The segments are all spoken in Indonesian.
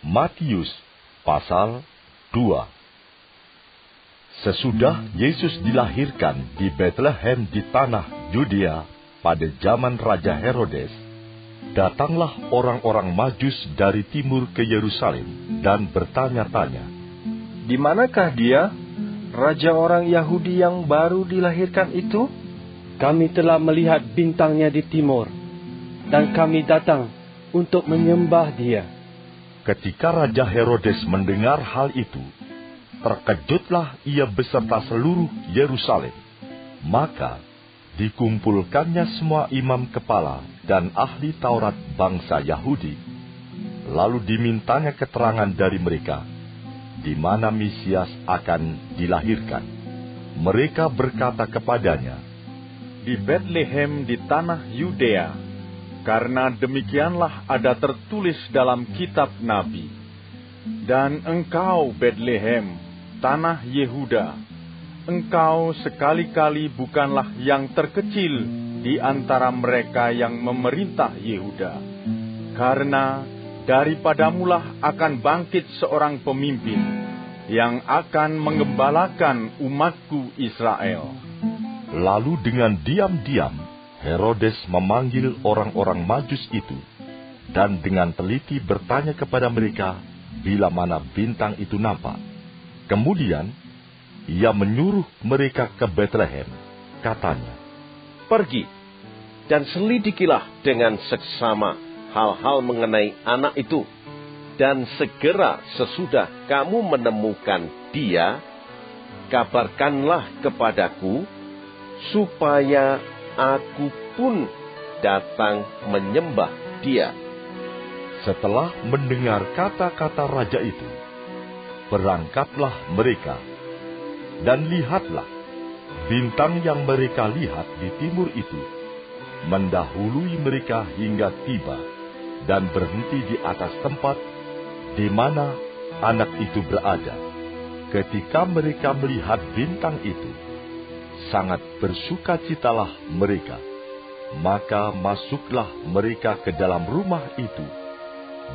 Matius pasal 2. Sesudah Yesus dilahirkan di Betlehem di tanah Yudea pada zaman Raja Herodes, datanglah orang-orang Majus dari timur ke Yerusalem dan bertanya-tanya, "Di manakah dia, raja orang Yahudi yang baru dilahirkan itu? Kami telah melihat bintangnya di timur, dan kami datang untuk menyembah dia." Ketika Raja Herodes mendengar hal itu, terkejutlah ia beserta seluruh Yerusalem. Maka dikumpulkannya semua imam kepala dan ahli Taurat bangsa Yahudi. Lalu dimintanya keterangan dari mereka, di mana Mesias akan dilahirkan. Mereka berkata kepadanya, "Di Betlehem di tanah Yudea, karena demikianlah ada tertulis dalam kitab Nabi. Dan engkau, Betlehem, tanah Yehuda, engkau sekali-kali bukanlah yang terkecil di antara mereka yang memerintah Yehuda. Karena daripadamulah akan bangkit seorang pemimpin yang akan menggembalakan umatku Israel." Lalu dengan diam-diam Herodes memanggil orang-orang Majus itu, dan dengan teliti bertanya kepada mereka bila mana bintang itu nampak. Kemudian ia menyuruh mereka ke Betlehem, katanya, "Pergi dan selidikilah dengan seksama hal-hal mengenai anak itu, dan segera sesudah kamu menemukan dia, kabarkanlah kepadaku, supaya aku pun datang menyembah dia." Setelah mendengar kata-kata raja itu, berangkatlah mereka, dan lihatlah, bintang yang mereka lihat di timur itu mendahului mereka hingga tiba dan berhenti di atas tempat di mana anak itu berada. Ketika mereka melihat bintang itu, sangat bersukacitalah mereka. Maka masuklah mereka ke dalam rumah itu,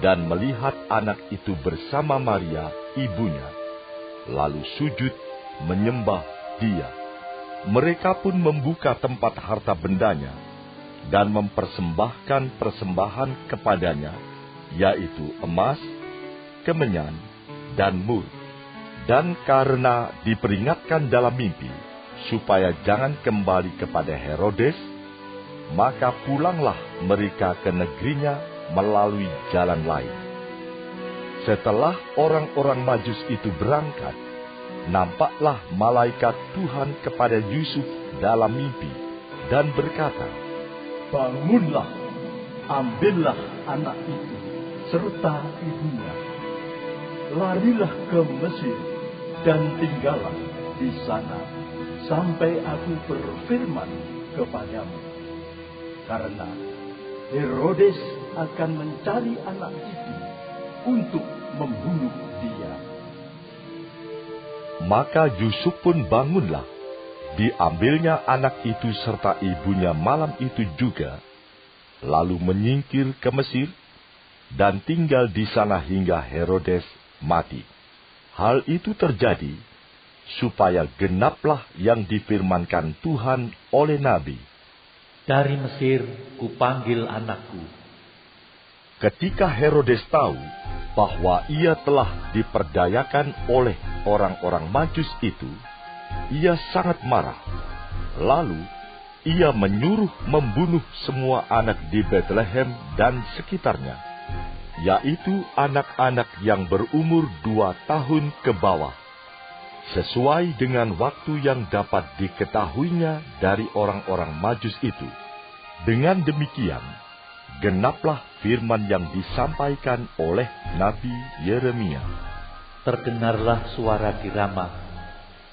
dan melihat anak itu bersama Maria, ibunya, lalu sujud menyembah dia. Mereka pun membuka tempat harta bendanya, dan mempersembahkan persembahan kepadanya, yaitu emas, kemenyan, dan mur. Dan karena diperingatkan dalam mimpi, supaya jangan kembali kepada Herodes, maka pulanglah mereka ke negerinya melalui jalan lain. Setelah orang-orang Majus itu berangkat, nampaklah malaikat Tuhan kepada Yusuf dalam mimpi dan berkata, "Bangunlah, ambillah anak itu serta ibunya, larilah ke Mesir dan tinggallah di sana sampai aku berfirman kepadamu. Karena Herodes akan mencari anak itu untuk membunuh dia." Maka Yusuf pun bangunlah, diambilnya anak itu serta ibunya malam itu juga, lalu menyingkir ke Mesir, dan tinggal di sana hingga Herodes mati. Hal itu terjadi supaya genaplah yang difirmankan Tuhan oleh Nabi, "Dari Mesir kupanggil anakku." Ketika Herodes tahu bahwa ia telah diperdayakan oleh orang-orang Majus itu, ia sangat marah. Lalu ia menyuruh membunuh semua anak di Betlehem dan sekitarnya, yaitu anak-anak yang berumur 2 tahun ke bawah, sesuai dengan waktu yang dapat diketahuinya dari orang-orang Majus itu. Dengan demikian, genaplah firman yang disampaikan oleh Nabi Yeremia. Terdengarlah suara di Rama,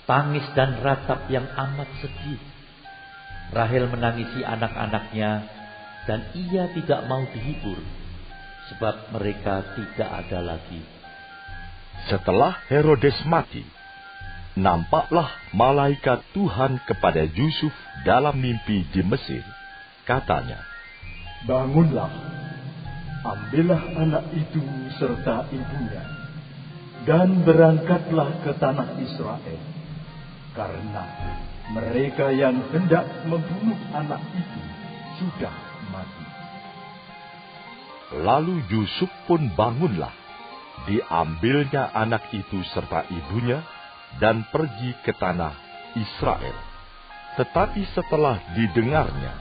tangis dan ratap yang amat sedih. Rahel menangisi anak-anaknya, dan ia tidak mau dihibur, sebab mereka tidak ada lagi. Setelah Herodes mati, nampaklah malaikat Tuhan kepada Yusuf dalam mimpi di Mesir. Katanya, "Bangunlah, ambillah anak itu serta ibunya, dan berangkatlah ke tanah Israel, karena mereka yang hendak membunuh anak itu sudah mati. Lalu Yusuf pun bangunlah, diambilnya anak itu serta ibunya, dan pergi ke tanah Israel. Tetapi setelah didengarnya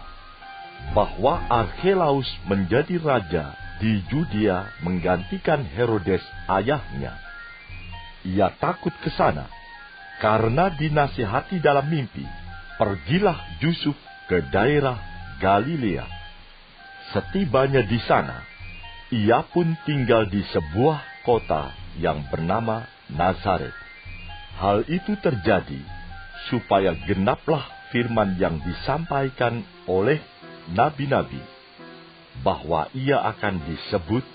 bahwa Archelaus menjadi raja di Yudea menggantikan Herodes ayahnya, ia takut ke sana, karena dinasihati dalam mimpi, pergilah Yusuf ke daerah Galilea. Setibanya di sana, ia pun tinggal di sebuah kota yang bernama Nazaret. Hal itu terjadi supaya genaplah firman yang disampaikan oleh nabi-nabi, bahwa ia akan disebut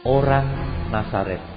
orang Nazaret.